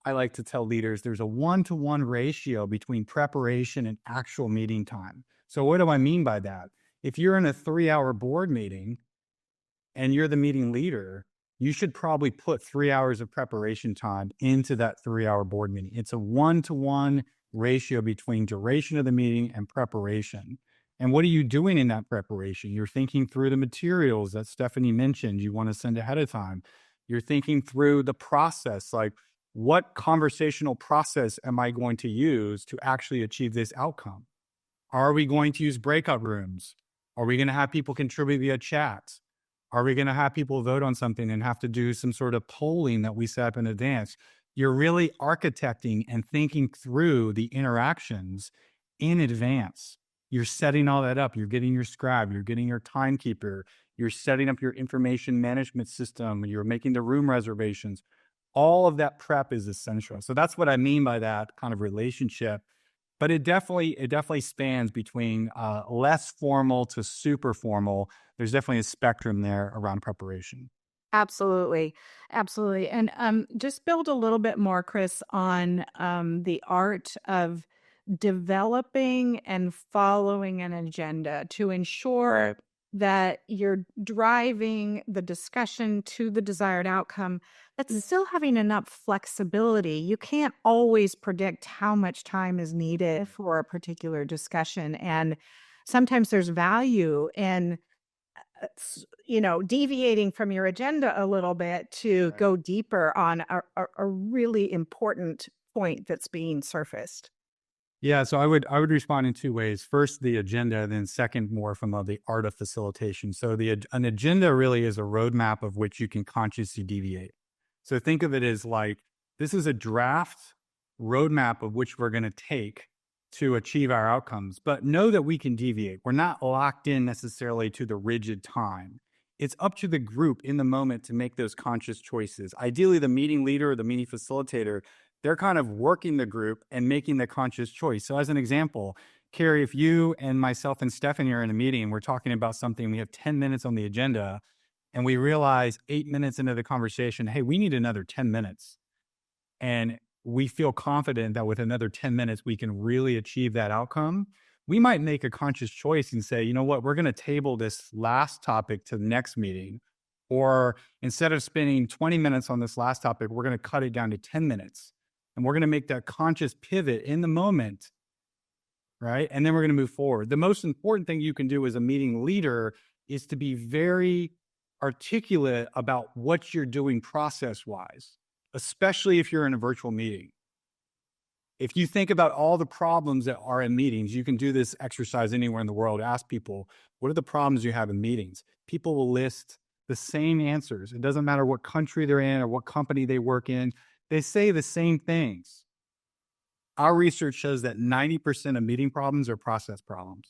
I like to tell leaders there's a 1-to-1 ratio between preparation and actual meeting time. So what do I mean by that? If you're in a 3-hour board meeting and you're the meeting leader, you should probably put 3 hours of preparation time into that 3-hour board meeting. It's a 1-to-1 ratio between duration of the meeting and preparation. And what are you doing in that preparation? You're thinking through the materials that Stephanie mentioned you want to send ahead of time. You're thinking through the process, like what conversational process am I going to use to actually achieve this outcome? Are we going to use breakout rooms? Are we going to have people contribute via chat? Are we going to have people vote on something and have to do some sort of polling that we set up in advance? You're really architecting and thinking through the interactions in advance. You're setting all that up. You're getting your scribe, you're getting your timekeeper, you're setting up your information management system, you're making the room reservations. All of that prep is essential. So that's what I mean by that kind of relationship. But it definitely spans between less formal to super formal. There's definitely a spectrum there around preparation. Absolutely. Absolutely. And just build a little bit more, Chris, on the art of developing and following an agenda to ensure that you're driving the discussion to the desired outcome, but still having enough flexibility. You can't always predict how much time is needed for a particular discussion. And sometimes there's value in deviating from your agenda a little bit to Right. go deeper on a really important point that's being surfaced. Yeah, so I would respond in two ways. First, the agenda, then second, more from the art of facilitation. So an agenda really is a roadmap of which you can consciously deviate. So think of it as like this is a draft roadmap of which we're going to take to achieve our outcomes, but know that we can deviate. We're not locked in necessarily to the rigid time. It's up to the group in the moment to make those conscious choices. Ideally, the meeting leader or the meeting facilitator, they're kind of working the group and making the conscious choice. So as an example, Carrie, if you and myself and Stephanie are in a meeting, we're talking about something, we have 10 minutes on the agenda, and we realize 8 minutes into the conversation, hey, we need another 10 minutes. And we feel confident that with another 10 minutes, we can really achieve that outcome. We might make a conscious choice and say, you know what, we're going to table this last topic to the next meeting. Or instead of spending 20 minutes on this last topic, we're going to cut it down to 10 minutes. And we're going to make that conscious pivot in the moment, right? And then we're going to move forward. The most important thing you can do as a meeting leader is to be very articulate about what you're doing process wise, especially if you're in a virtual meeting. If you think about all the problems that are in meetings, you can do this exercise anywhere in the world. Ask people, what are the problems you have in meetings? People will list the same answers. It doesn't matter what country they're in or what company they work in. They say the same things. Our research shows that 90% of meeting problems are process problems.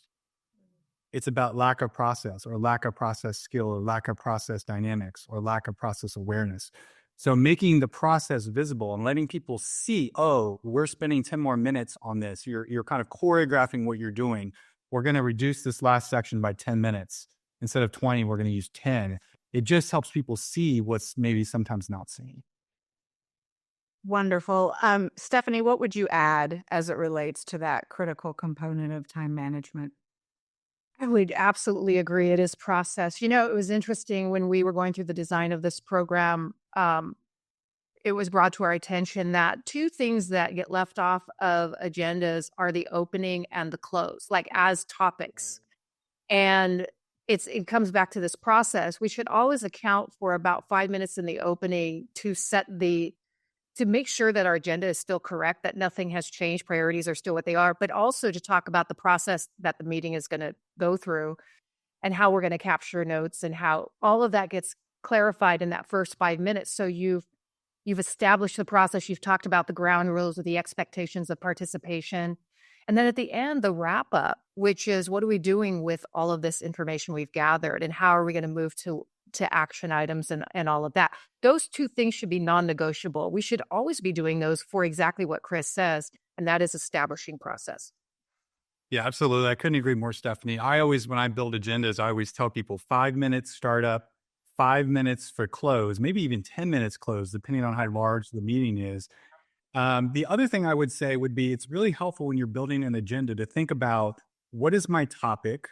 It's about lack of process or lack of process skill or lack of process dynamics or lack of process awareness. So making the process visible and letting people see, oh, we're spending 10 more minutes on this. You're kind of choreographing what you're doing. We're going to reduce this last section by 10 minutes. Instead of 20, we're going to use 10. It just helps people see what's maybe sometimes not seen. Wonderful. Stephanie, what would you add as it relates to that critical component of time management? I would absolutely agree. It is process. It was interesting when we were going through the design of this program. It was brought to our attention that two things that get left off of agendas are the opening and the close, like as topics. And it comes back to this process. We should always account for about 5 minutes in the opening to make sure that our agenda is still correct, that nothing has changed, priorities are still what they are, but also to talk about the process that the meeting is going to go through and how we're going to capture notes and how all of that gets clarified in that first 5 minutes. So you've established the process, you've talked about the ground rules or the expectations of participation. And then at the end, the wrap up, which is what are we doing with all of this information we've gathered and how are we going to move to action items and all of that. Those two things should be non-negotiable. We should always be doing those for exactly what Chris says, and that is establishing process. Yeah, absolutely. I couldn't agree more, Stephanie. When I build agendas, I always tell people 5 minutes startup, 5 minutes for close, maybe even 10 minutes close, depending on how large the meeting is. The other thing I would say would be it's really helpful when you're building an agenda to think about what is my topic,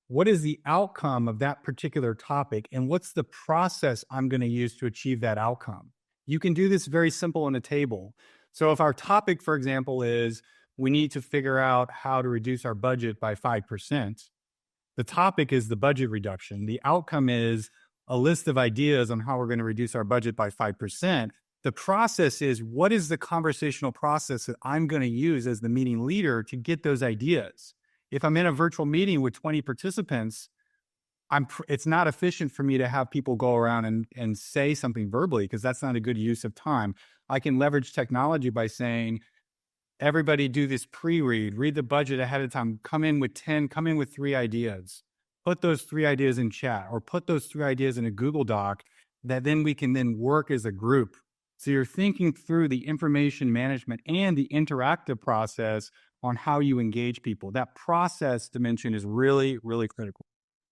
what is the outcome of that particular topic, and what's the process I'm going to use to achieve that outcome. You can do this very simple in a table. So, if our topic, for example, is we need to figure out how to reduce our budget by 5%, the topic is the budget reduction. The outcome is a list of ideas on how we're going to reduce our budget by 5%. The process is what is the conversational process that I'm going to use as the meeting leader to get those ideas? If I'm in a virtual meeting with 20 participants, it's not efficient for me to have people go around and say something verbally because that's not a good use of time. I can leverage technology by saying, everybody do this pre-read, read the budget ahead of time, come in with 3 ideas, put those 3 ideas in chat or put those 3 ideas in a Google Doc that then we can then work as a group. So you're thinking through the information management and the interactive process on how you engage people. That process dimension is really, really critical.